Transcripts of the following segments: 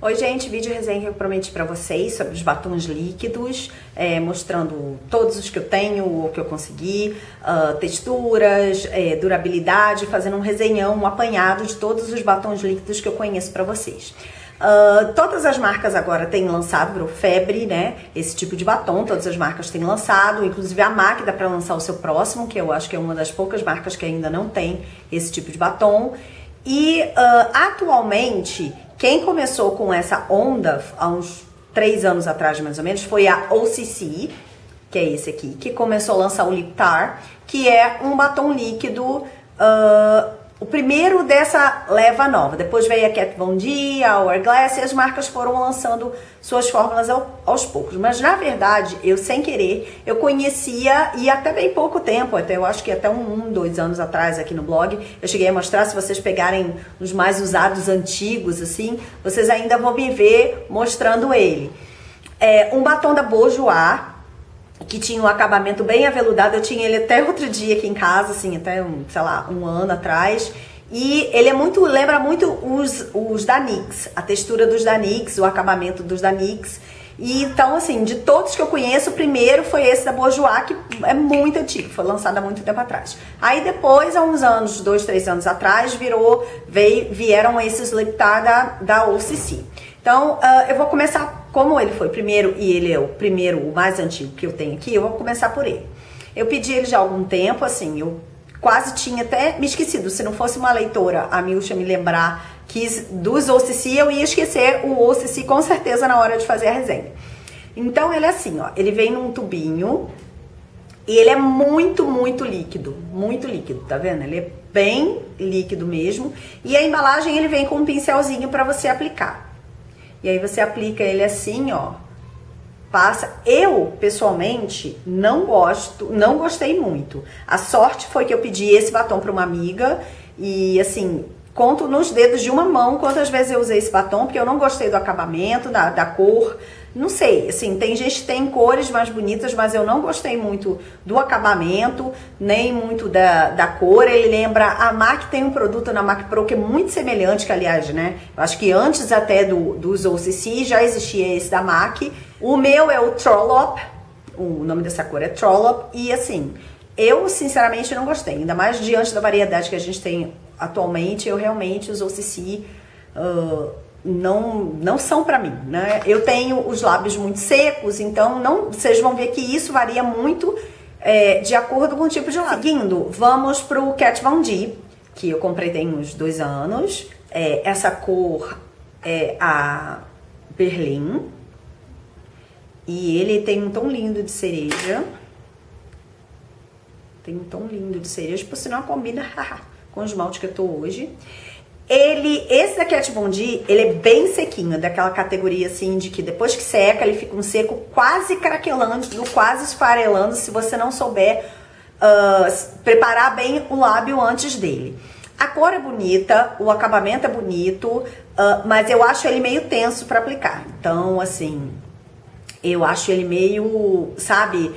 Oi gente, vídeo resenha que eu prometi pra vocês sobre os batons líquidos, mostrando todos os que eu tenho, o que eu consegui, texturas, durabilidade, fazendo um resenhão, um apanhado de todos os batons líquidos que eu conheço pra vocês. Todas as marcas agora têm lançado, virou febre, né? Esse tipo de batom, todas as marcas têm lançado, inclusive a MAC dá pra lançar o seu próximo, que eu acho que é uma das poucas marcas que ainda não tem esse tipo de batom. E atualmente, quem começou com essa onda há uns 3 anos atrás, mais ou menos, foi a OCC, que é esse aqui, que começou a lançar o Lip Tar, que é um batom líquido, o primeiro dessa leva nova. Depois veio a Kat Von D, a Hourglass, e as marcas foram lançando suas fórmulas aos poucos. Mas, na verdade, eu, sem querer, eu conhecia, e até bem pouco tempo, até eu acho que até 2 anos atrás aqui no blog, eu cheguei a mostrar, se vocês pegarem os mais usados antigos, assim, vocês ainda vão me ver mostrando ele. Um batom da Bourjois, que tinha um acabamento bem aveludado. Eu tinha ele até outro dia aqui em casa, assim, até, sei lá, 1 ano atrás. E ele lembra muito os da NYX, a textura dos da NYX, o acabamento dos da NYX. E então, assim, de todos que eu conheço, o primeiro foi esse da Bourjois, que é muito antigo, foi lançado há muito tempo atrás. Aí depois, há uns anos, 2, 3 anos atrás, vieram esses Lip Tar da OCC. Então, eu vou começar, como ele foi primeiro, e ele é o primeiro, o mais antigo que eu tenho aqui, eu vou começar por ele. Eu pedi ele já há algum tempo, assim, eu quase tinha até me esquecido. Se não fosse uma leitora, a Milcha, me lembrar dos OCC, eu ia esquecer o OCC com certeza na hora de fazer a resenha. Então, ele é assim, ó, ele vem num tubinho, e ele é muito, muito líquido, tá vendo? Ele é bem líquido mesmo, e a embalagem ele vem com um pincelzinho para você aplicar. E aí você aplica ele assim, ó, passa. Eu, pessoalmente, não gostei muito. A sorte foi que eu pedi esse batom para uma amiga e, assim, conto nos dedos de uma mão quantas vezes eu usei esse batom, porque eu não gostei do acabamento, da cor. Não sei, assim, tem gente que tem cores mais bonitas, mas eu não gostei muito do acabamento, nem muito da cor. Ele lembra, a MAC tem um produto na MAC Pro que é muito semelhante, que aliás, né, eu acho que antes até dos OCC já existia esse da MAC. O meu é o Trollop, o nome dessa cor é Trollop, e assim, eu sinceramente não gostei, ainda mais diante da variedade que a gente tem atualmente. Eu realmente, os OCC, não são pra mim, né? Eu tenho os lábios muito secos, então vocês vão ver que isso varia muito de acordo com o tipo de lábio. Seguindo, vamos pro Kat Von D, que eu comprei tem uns 2 anos. Essa cor é a Berlim, e ele tem um tom lindo de cereja. Tem um tom lindo de cereja, por sinal combina com o esmalte que eu tô hoje. Esse da Kat Von D, ele é bem sequinho, daquela categoria assim de que depois que seca, ele fica um seco quase craquelando, quase esfarelando, se você não souber preparar bem o lábio antes dele. A cor é bonita, o acabamento é bonito, mas eu acho ele meio tenso para aplicar. Então, assim, eu acho ele meio, sabe,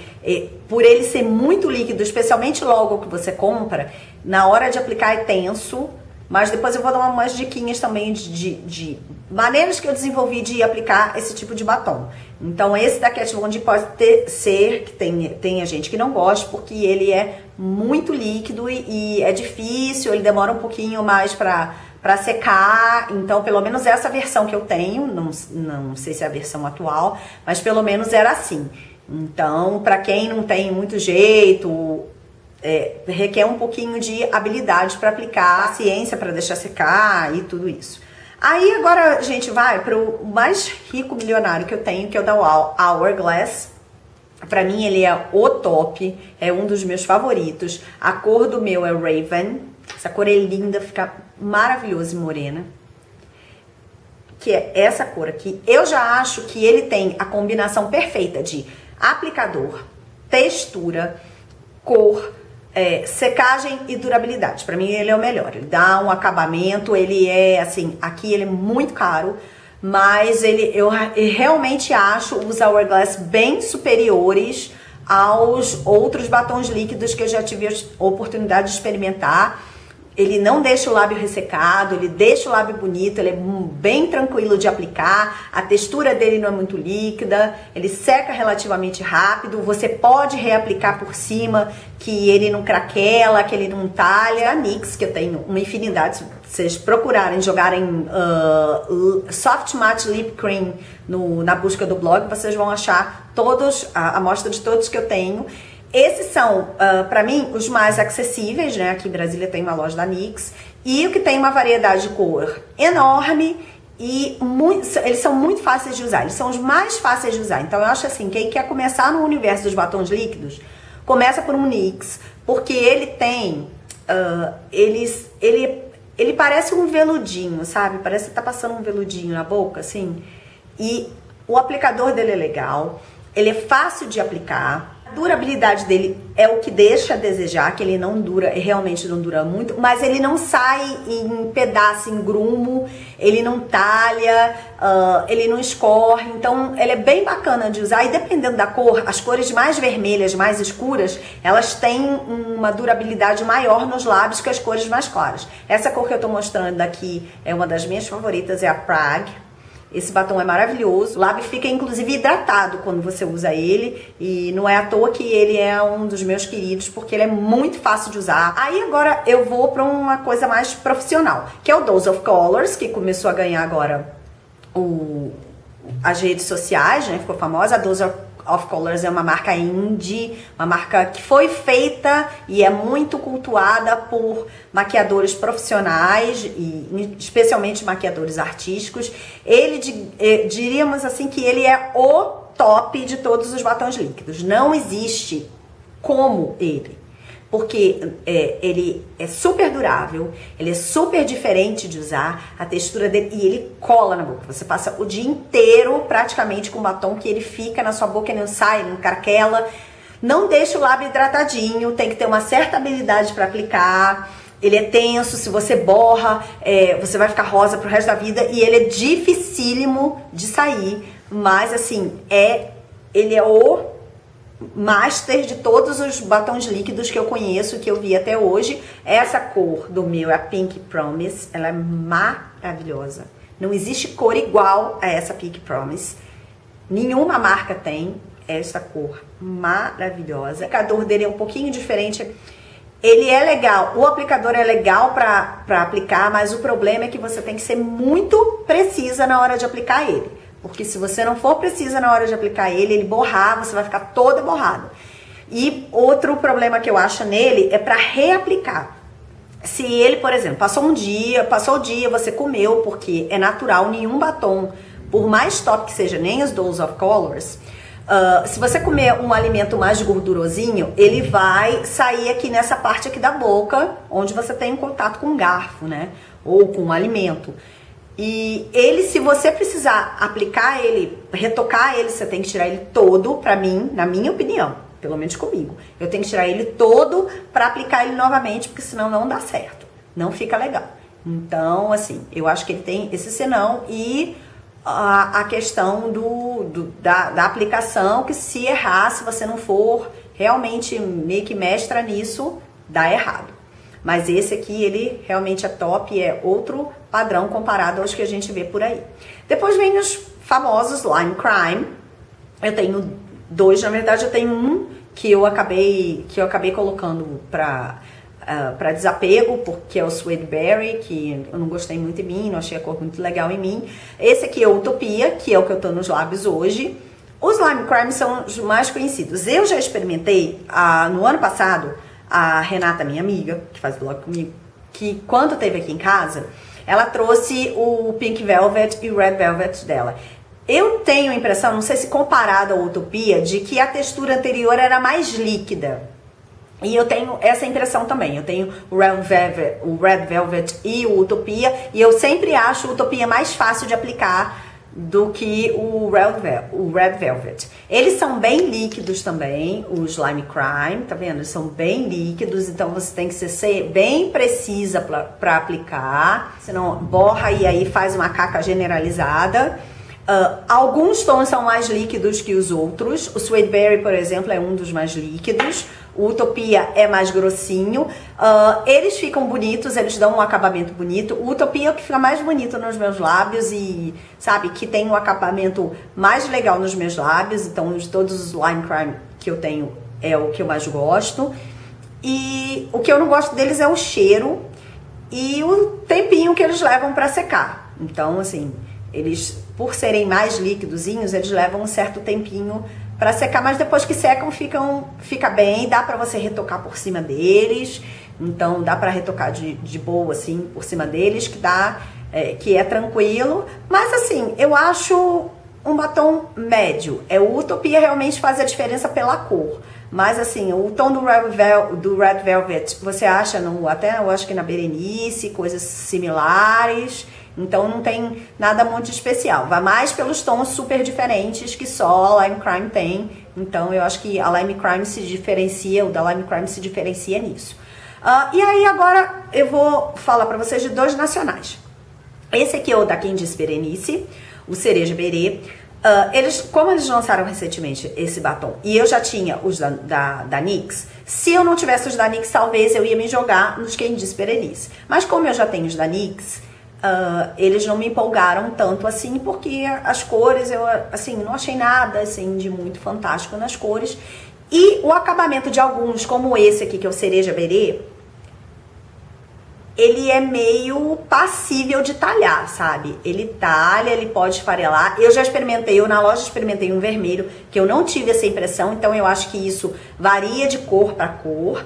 por ele ser muito líquido, especialmente logo que você compra, na hora de aplicar é tenso. Mas depois eu vou dar umas diquinhas também de maneiras que eu desenvolvi de aplicar esse tipo de batom. Então esse da Kat Von D pode ser que tenha gente que não goste, porque ele é muito líquido e é difícil, ele demora um pouquinho mais pra secar. Então pelo menos essa versão que eu tenho, não sei se é a versão atual, mas pelo menos era assim. Então pra quem não tem muito jeito, requer um pouquinho de habilidade para aplicar, paciência para deixar secar e tudo isso. Aí agora a gente vai para o mais rico milionário que eu tenho, que é o da Hourglass. Para mim ele é o top, é um dos meus favoritos. A cor do meu é Raven, essa cor é linda, fica maravilhosa e morena. Que é essa cor aqui. Eu já acho que ele tem a combinação perfeita de aplicador, textura, cor, secagem e durabilidade. Pra mim ele é o melhor. Ele dá um acabamento, ele é assim, aqui ele é muito caro, mas eu realmente acho os Hourglass bem superiores aos outros batons líquidos que eu já tive a oportunidade de experimentar. Ele não deixa o lábio ressecado, ele deixa o lábio bonito, ele é bem tranquilo de aplicar, a textura dele não é muito líquida, ele seca relativamente rápido, você pode reaplicar por cima, que ele não craquela, que ele não talha. A NYX, que eu tenho uma infinidade, se vocês procurarem, jogarem Soft Matte Lip Cream na busca do blog, vocês vão achar todos, a amostra de todos que eu tenho. Esses são, para mim, os mais acessíveis, né? Aqui em Brasília tem uma loja da NYX. E o que tem uma variedade de cor enorme e eles são muito fáceis de usar. Eles são os mais fáceis de usar. Então eu acho assim, quem quer começar no universo dos batons líquidos, começa por um NYX. Porque ele tem, ele parece um veludinho, sabe? Parece que tá passando um veludinho na boca, assim. E o aplicador dele é legal. Ele é fácil de aplicar. A durabilidade dele é o que deixa a desejar, que ele não dura, realmente não dura muito, mas ele não sai em pedaço, em grumo, ele não talha, ele não escorre, então ele é bem bacana de usar. E dependendo da cor, as cores mais vermelhas, mais escuras, elas têm uma durabilidade maior nos lábios que as cores mais claras. Essa cor que eu tô mostrando aqui é uma das minhas favoritas, é a Prague. Esse batom é maravilhoso, o lábio fica inclusive hidratado quando você usa ele, e não é à toa que ele é um dos meus queridos, porque ele é muito fácil de usar. Aí agora eu vou para uma coisa mais profissional, que é o Dose of Colors, que começou a ganhar agora as redes sociais, né? Ficou famosa. A Dose of Colors é uma marca indie, uma marca que foi feita e é muito cultuada por maquiadores profissionais e especialmente maquiadores artísticos. Ele, diríamos assim, que ele é o top de todos os batons líquidos. Não existe como ele. Porque ele é super durável, ele é super diferente de usar, a textura dele, e ele cola na boca. Você passa o dia inteiro praticamente com batom que ele fica na sua boca e não sai, não carquela. Não deixa o lábio hidratadinho, tem que ter uma certa habilidade para aplicar. Ele é tenso, se você borra, você vai ficar rosa pro resto da vida. E ele é dificílimo de sair, mas assim, ele é o master de todos os batons líquidos que eu conheço, que eu vi até hoje. Essa cor do meu é a Pink Promise, ela é maravilhosa. Não existe cor igual a essa Pink Promise. Nenhuma marca tem essa cor maravilhosa. O aplicador dele é um pouquinho diferente. Ele é legal, o aplicador é legal para aplicar, mas o problema é que você tem que ser muito precisa na hora de aplicar ele. Porque se você não for precisa na hora de aplicar ele borrar, você vai ficar toda borrada. E outro problema que eu acho nele é para reaplicar. Se ele, por exemplo, passou o dia, você comeu, porque é natural, nenhum batom, por mais top que seja, nem os Dose of Colors, se você comer um alimento mais gordurosinho, ele vai sair aqui nessa parte aqui da boca, onde você tem um contato com um garfo, né? Ou com um alimento. E ele, se você precisar aplicar ele, retocar ele, você tem que tirar ele todo, pra mim, na minha opinião, pelo menos comigo. Eu tenho que tirar ele todo pra aplicar ele novamente, porque senão não dá certo. Não fica legal. Então, assim, eu acho que ele tem esse senão e a questão da aplicação, que se errar, se você não for realmente meio que mestra nisso, dá errado. Mas esse aqui, ele realmente é top, é outro padrão comparado aos que a gente vê por aí. Depois vem os famosos Lime Crime. Eu tenho dois, na verdade eu tenho um que eu acabei colocando para desapego, porque é o Suede Berry, que eu não gostei muito em mim, não achei a cor muito legal em mim. Esse aqui é o Utopia, que é o que eu tô nos lábios hoje. Os Lime Crime são os mais conhecidos. Eu já experimentei no ano passado. A Renata, minha amiga, que faz blog comigo, que quando esteve aqui em casa, ela trouxe o Pink Velvet e o Red Velvet dela. Eu tenho a impressão, não sei se comparado à Utopia, de que a textura anterior era mais líquida. E eu tenho essa impressão também. Eu tenho o Red Velvet e o Utopia, e eu sempre acho o Utopia mais fácil de aplicar do que o Red Velvet. Eles são bem líquidos também, os Lime Crime, tá vendo? Eles são bem líquidos, então você tem que ser bem precisa para aplicar, senão borra e aí faz uma caca generalizada. Alguns tons são mais líquidos que os outros. O Suede Berry, por exemplo, é um dos mais líquidos. O Utopia é mais grossinho. Eles ficam bonitos, eles dão um acabamento bonito. O Utopia é o que fica mais bonito nos meus lábios e, sabe, que tem um acabamento mais legal nos meus lábios. Então, de todos os Lime Crime que eu tenho, é o que eu mais gosto. E o que eu não gosto deles é o cheiro e o tempinho que eles levam para secar. Então, assim, eles, por serem mais líquidozinhos, eles levam um certo tempinho para secar, mas depois que secam fica bem, dá para você retocar por cima deles, então dá para retocar de boa assim por cima deles, que é tranquilo, mas assim, eu acho um batom médio. O Utopia realmente faz a diferença pela cor, mas assim, o tom do Red Velvet você acha até eu acho que na Berenice, coisas similares. Então não tem nada muito especial. Vai mais pelos tons super diferentes que só a Lime Crime tem. Então eu acho que a Lime Crime se diferencia, o da Lime Crime se diferencia nisso. E aí agora eu vou falar pra vocês de dois nacionais. Esse aqui é o da Candice Berenice, o Cereja Beret. Como eles lançaram recentemente esse batom e eu já tinha os da NYX, se eu não tivesse os da NYX, talvez eu ia me jogar nos Candice Berenice. Mas como eu já tenho os da NYX, eles não me empolgaram tanto assim, porque as cores, eu assim, não achei nada assim, de muito fantástico nas cores. E o acabamento de alguns, como esse aqui, que é o Cereja Beret, ele é meio passível de talhar, sabe? Ele talha, ele pode esfarelar. Eu já experimentei, eu na loja experimentei um vermelho, que eu não tive essa impressão, então eu acho que isso varia de cor para cor.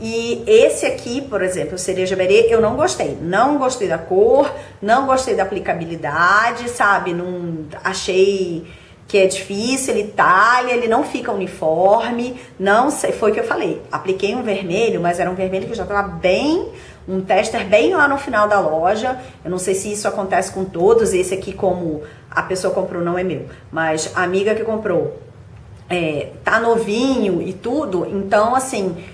E esse aqui, por exemplo, o Cereja Beret, eu não gostei. Não gostei da cor, não gostei da aplicabilidade, sabe? Não achei que é difícil, ele talha, ele não fica uniforme. Não sei, foi o que eu falei. Apliquei um vermelho, mas era um vermelho que já estava bem, um tester bem lá no final da loja. Eu não sei se isso acontece com todos. Esse aqui, como a pessoa comprou, não é meu, mas a amiga que comprou tá novinho e tudo, então assim,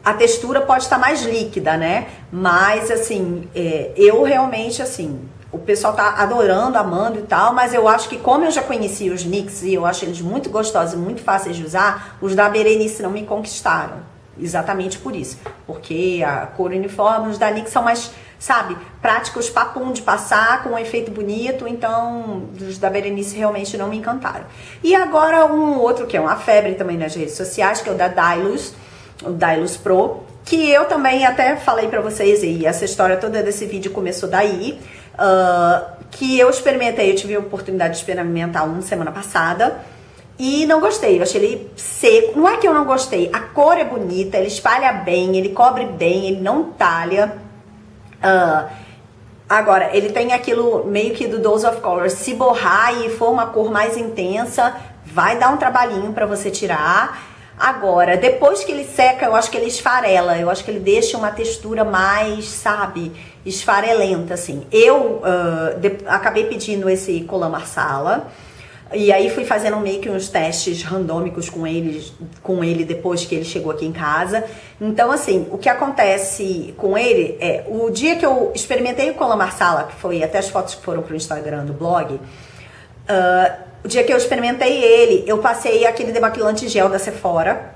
a textura pode estar mais líquida, né? Mas, assim, eu realmente, assim, o pessoal tá adorando, amando e tal, mas eu acho que como eu já conheci os NYX e eu acho eles muito gostosos e muito fáceis de usar, os da Berenice não me conquistaram. Exatamente por isso. Porque a cor uniforme, os da NYX são mais, sabe, práticos, papum de passar, com um efeito bonito, então os da Berenice realmente não me encantaram. E agora um outro que é uma febre também nas redes sociais, que é o da Dylos, o Dylos Pro, que eu também até falei pra vocês, e essa história toda desse vídeo começou daí, que eu experimentei, eu tive a oportunidade de experimentar semana passada, e não gostei, eu achei ele seco. Não é que eu não gostei, a cor é bonita, ele espalha bem, ele cobre bem, ele não talha. Agora, ele tem aquilo meio que do Dose of Color, se borrar e for uma cor mais intensa, vai dar um trabalhinho pra você tirar. Agora, depois que ele seca, eu acho que ele esfarela, eu acho que ele deixa uma textura mais, sabe, esfarelenta, assim. Eu acabei pedindo esse Colan Marsala, e aí fui fazendo meio que uns testes randômicos com ele depois que ele chegou aqui em casa. Então, assim, o que acontece com ele é, o dia que eu experimentei o Colan Marsala, que foi até as fotos que foram pro Instagram do blog, o dia que eu experimentei ele, eu passei aquele demaquilante gel da Sephora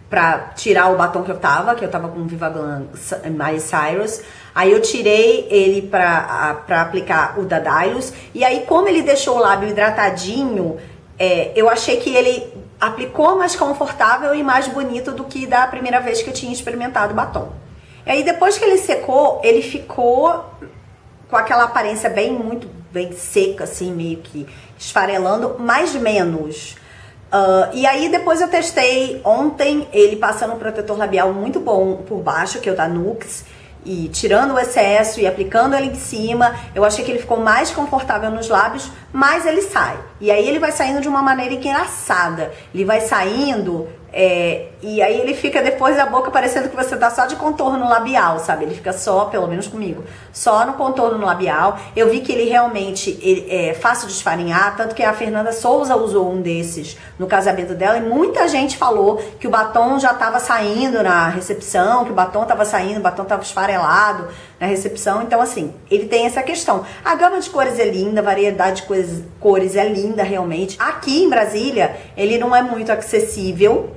pra tirar o batom que eu tava com o Viva Glam Miley Cyrus. Aí eu tirei ele pra aplicar o da Dylos. E aí, como ele deixou o lábio hidratadinho, eu achei que ele aplicou mais confortável e mais bonito do que da primeira vez que eu tinha experimentado o batom. E aí, depois que ele secou, ele ficou com aquela aparência muito bem seca, assim, meio que esfarelando, mais menos. E aí depois eu testei ontem ele passando um protetor labial muito bom por baixo, que é o da Nux, e tirando o excesso e aplicando ele em cima, eu achei que ele ficou mais confortável nos lábios, mas ele sai. E aí ele vai saindo de uma maneira engraçada. Ele vai saindo, e aí ele fica depois da boca parecendo que você tá só de contorno labial, sabe? Ele fica só, pelo menos comigo, só no contorno labial. Eu vi que ele realmente é fácil de esfarinhar, tanto que a Fernanda Souza usou um desses no casamento dela, e muita gente falou que o batom já tava saindo na recepção, que o batom tava saindo, o batom tava esfarelado na recepção. Então, assim, ele tem essa questão. A gama de cores é linda, a variedade de cores é linda, realmente. Aqui em Brasília, ele não é muito acessível.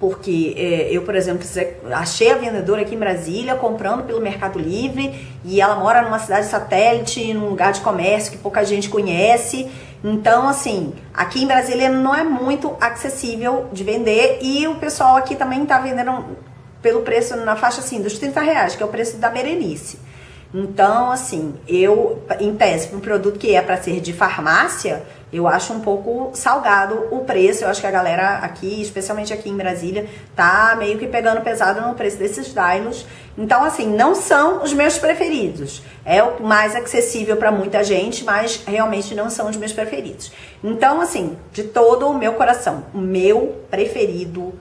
Porque eu, por exemplo, achei a vendedora aqui em Brasília comprando pelo Mercado Livre e ela mora numa cidade satélite, num lugar de comércio que pouca gente conhece. Então, assim, aqui em Brasília não é muito acessível de vender e o pessoal aqui também tá vendendo pelo preço na faixa assim dos R$30, que é o preço da Berenice. Então, assim, eu, em tese, para um produto que é para ser de farmácia, eu acho um pouco salgado o preço. Eu acho que a galera aqui, especialmente aqui em Brasília, tá meio que pegando pesado no preço desses dylos. Então, assim, não são os meus preferidos. É o mais acessível para muita gente, mas realmente não são os meus preferidos. Então, assim, de todo o meu coração, o meu preferido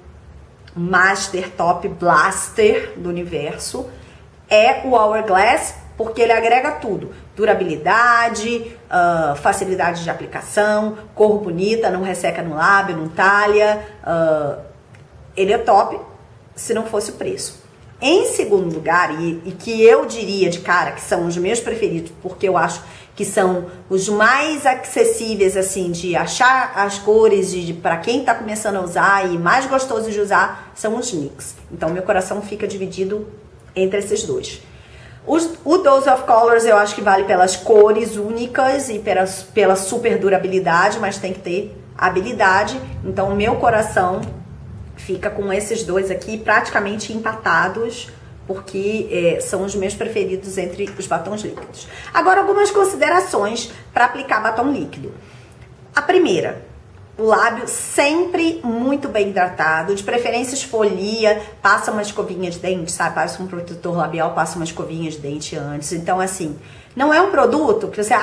Master Top Blaster do universo é o Hourglass, porque ele agrega tudo: durabilidade, facilidade de aplicação, cor bonita, não resseca no lábio, não talha. Ele é top se não fosse o preço. Em segundo lugar, e que eu diria de cara que são os meus preferidos, porque eu acho que são os mais acessíveis, assim, de achar as cores, para quem tá começando a usar e mais gostoso de usar, são os NYX. Então, meu coração fica dividido entre esses dois. O Dose of Colors eu acho que vale pelas cores únicas e pela super durabilidade, mas tem que ter habilidade. Então, o meu coração fica com esses dois aqui praticamente empatados, porque são os meus preferidos entre os batons líquidos. Agora, algumas considerações para aplicar batom líquido. A primeira: o lábio sempre muito bem hidratado, de preferência esfolia, passa uma escovinha de dente, sabe? Passa um protetor labial, passa uma escovinha de dente antes. Então, assim, não é um produto que você,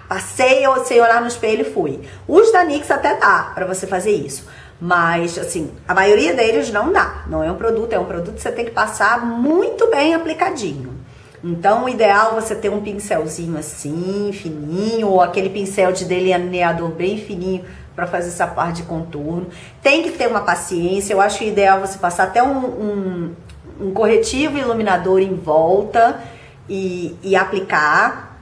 passei sem olhar no espelho e fui. Os da NYX até dá pra você fazer isso. Mas, assim, a maioria deles não dá. Não é um produto que você tem que passar muito bem aplicadinho. Então, o ideal é você ter um pincelzinho assim, fininho, ou aquele pincel de delineador bem fininho para fazer essa parte de contorno. Tem que ter uma paciência. Eu acho ideal você passar até um corretivo iluminador em volta e aplicar.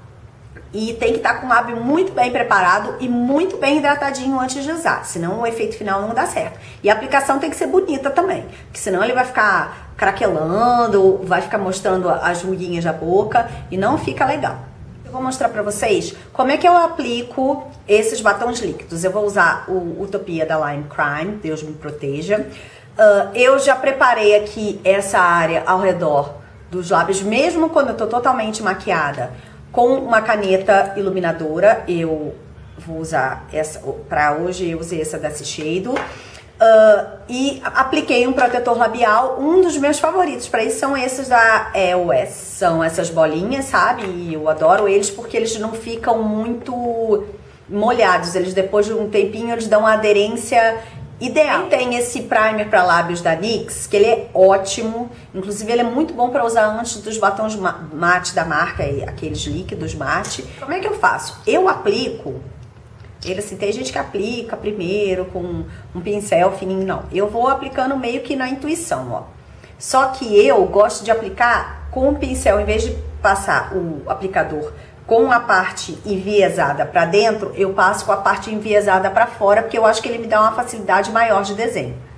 E tem que estar com o lábio muito bem preparado e muito bem hidratadinho antes de usar, senão o efeito final não dá certo. E a aplicação tem que ser bonita também, porque senão ele vai ficar craquelando, vai ficar mostrando as ruguinhas da boca e não fica legal. Eu vou mostrar pra vocês como é que eu aplico esses batons líquidos. Eu vou usar o Utopia da Lime Crime, Deus me proteja. Eu já preparei aqui essa área ao redor dos lábios, mesmo quando eu tô totalmente maquiada, com uma caneta iluminadora. Eu vou usar essa, pra hoje eu usei essa da Shiseido. E apliquei um protetor labial, um dos meus favoritos para isso são esses da EOS. São essas bolinhas, sabe? E eu adoro eles porque eles não ficam muito molhados. Eles, depois de um tempinho, eles dão uma aderência ideal. Tem esse primer para lábios da NYX, que ele é ótimo. Inclusive, ele é muito bom para usar antes dos batons mate da marca, aqueles líquidos mate. Como é que eu faço? Eu aplico ele, assim, tem gente que aplica primeiro com um pincel fininho, não. Eu vou aplicando meio que na intuição, ó. Só que eu gosto de aplicar com o pincel, em vez de passar o aplicador com a parte enviesada para dentro, eu passo com a parte enviesada para fora, porque eu acho que ele me dá uma facilidade maior de desenho.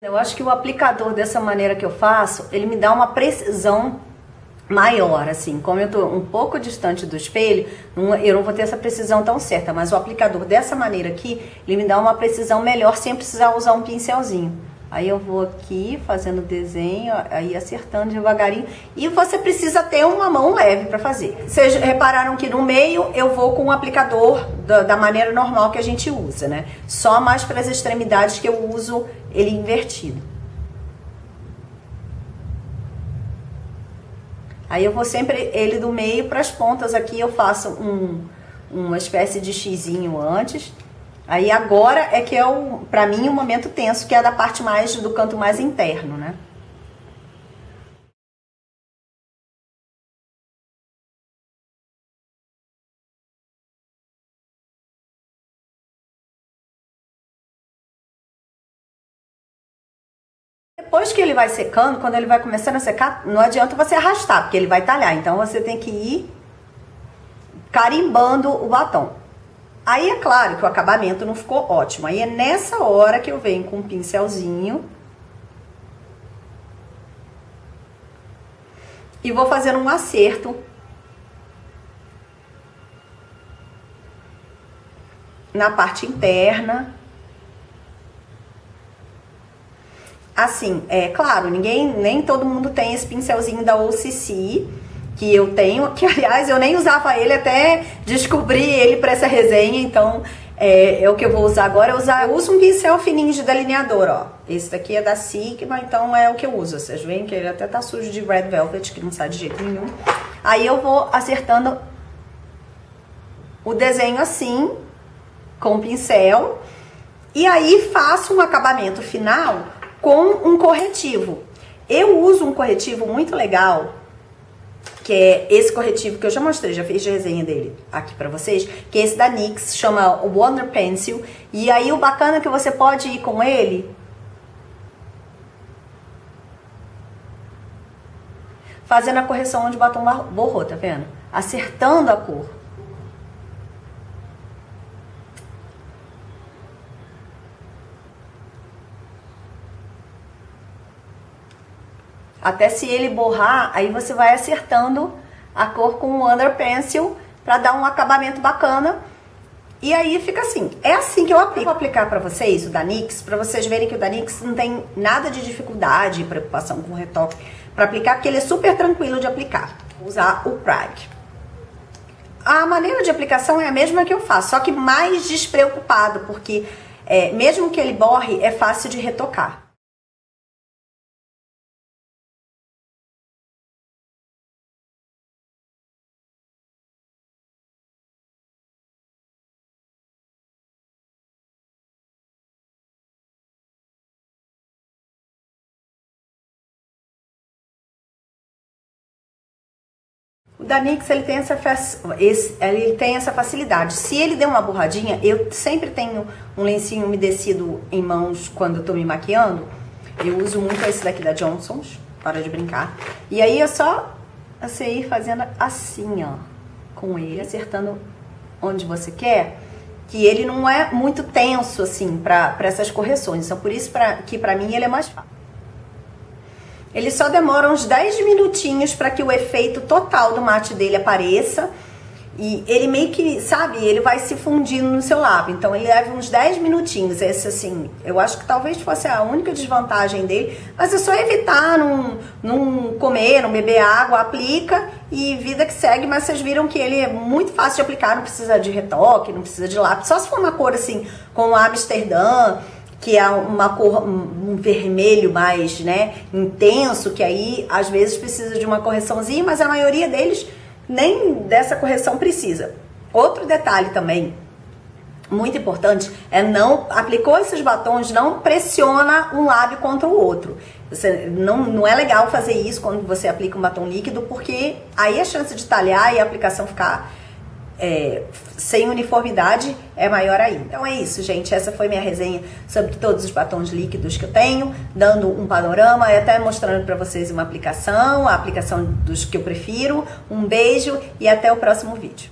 Eu acho que o aplicador, dessa maneira que eu faço, ele me dá uma precisão maior, assim. Como eu tô um pouco distante do espelho, eu não vou ter essa precisão tão certa, mas o aplicador dessa maneira aqui, ele me dá uma precisão melhor sem precisar usar um pincelzinho. Aí eu vou aqui fazendo desenho, aí acertando devagarinho. E você precisa ter uma mão leve para fazer. Vocês repararam que no meio eu vou com o aplicador da maneira normal que a gente usa, né? Só mais para as extremidades que eu uso ele invertido. Aí eu vou sempre ele do meio para as pontas. Aqui eu faço uma espécie de xizinho antes. Aí agora é que é, pra mim, o momento tenso, que é da parte mais do canto mais interno, né? Depois que ele vai secando, quando ele vai começando a secar, não adianta você arrastar, porque ele vai talhar. Então você tem que ir carimbando o batom. Aí é claro que o acabamento não ficou ótimo. Aí é nessa hora que eu venho com um pincelzinho e vou fazendo um acerto na parte interna. Assim, é claro, nem todo mundo tem esse pincelzinho da OCC que eu tenho, que aliás eu nem usava ele até descobrir ele para essa resenha, então é o que eu vou usar agora. Eu uso um pincel fininho de delineador, ó. Esse daqui é da Sigma, então é o que eu uso. Vocês veem que ele até tá sujo de Red Velvet, que não sai de jeito nenhum. Aí eu vou acertando o desenho assim, com o pincel, e aí faço um acabamento final com um corretivo. Eu uso um corretivo muito legal, que é esse corretivo que eu já mostrei, já fiz de resenha dele aqui pra vocês, que é esse da NYX, chama Wonder Pencil. E aí o bacana é que você pode ir com ele fazendo a correção onde o batom borrou, tá vendo? Acertando a cor. Até se ele borrar, aí você vai acertando a cor com o Under Pencil para dar um acabamento bacana. E aí fica assim. É assim que eu aplico. Eu vou aplicar para vocês o da NYX, para vocês verem que o da NYX não tem nada de dificuldade e preocupação com retoque para aplicar, porque ele é super tranquilo de aplicar. Vou usar o Pride. A maneira de aplicação é a mesma que eu faço, só que mais despreocupado, porque mesmo que ele borre, é fácil de retocar. O da NYX, ele tem essa facilidade. Se ele der uma borradinha, eu sempre tenho um lencinho umedecido em mãos quando eu tô me maquiando. Eu uso muito esse daqui da Johnson's, para de brincar. E aí eu só sei ir fazendo assim, ó, com ele, acertando onde você quer, que ele não é muito tenso, assim, pra essas correções. Então, por isso que pra mim ele é mais fácil. Ele só demora uns 10 minutinhos para que o efeito total do mate dele apareça. E ele meio que, sabe, ele vai se fundindo no seu lábio. Então ele leva uns 10 minutinhos. Esse, assim, eu acho que talvez fosse a única desvantagem dele. Mas é só evitar não comer, não beber água, aplica e vida que segue. Mas vocês viram que ele é muito fácil de aplicar, não precisa de retoque, não precisa de lápis. Só se for uma cor assim, como a Amsterdã, que é uma cor, um vermelho mais, né, intenso, que aí às vezes precisa de uma correçãozinha, mas a maioria deles nem dessa correção precisa. Outro detalhe também muito importante é não aplicou esses batons, não pressiona um lábio contra o outro. Não é legal fazer isso quando você aplica um batom líquido, porque aí a chance de talhar e a aplicação ficar sem uniformidade é maior ainda. Então é isso, gente. Essa foi minha resenha sobre todos os batons líquidos que eu tenho, dando um panorama e até mostrando para vocês uma aplicação, a aplicação dos que eu prefiro. Um beijo e até o próximo vídeo.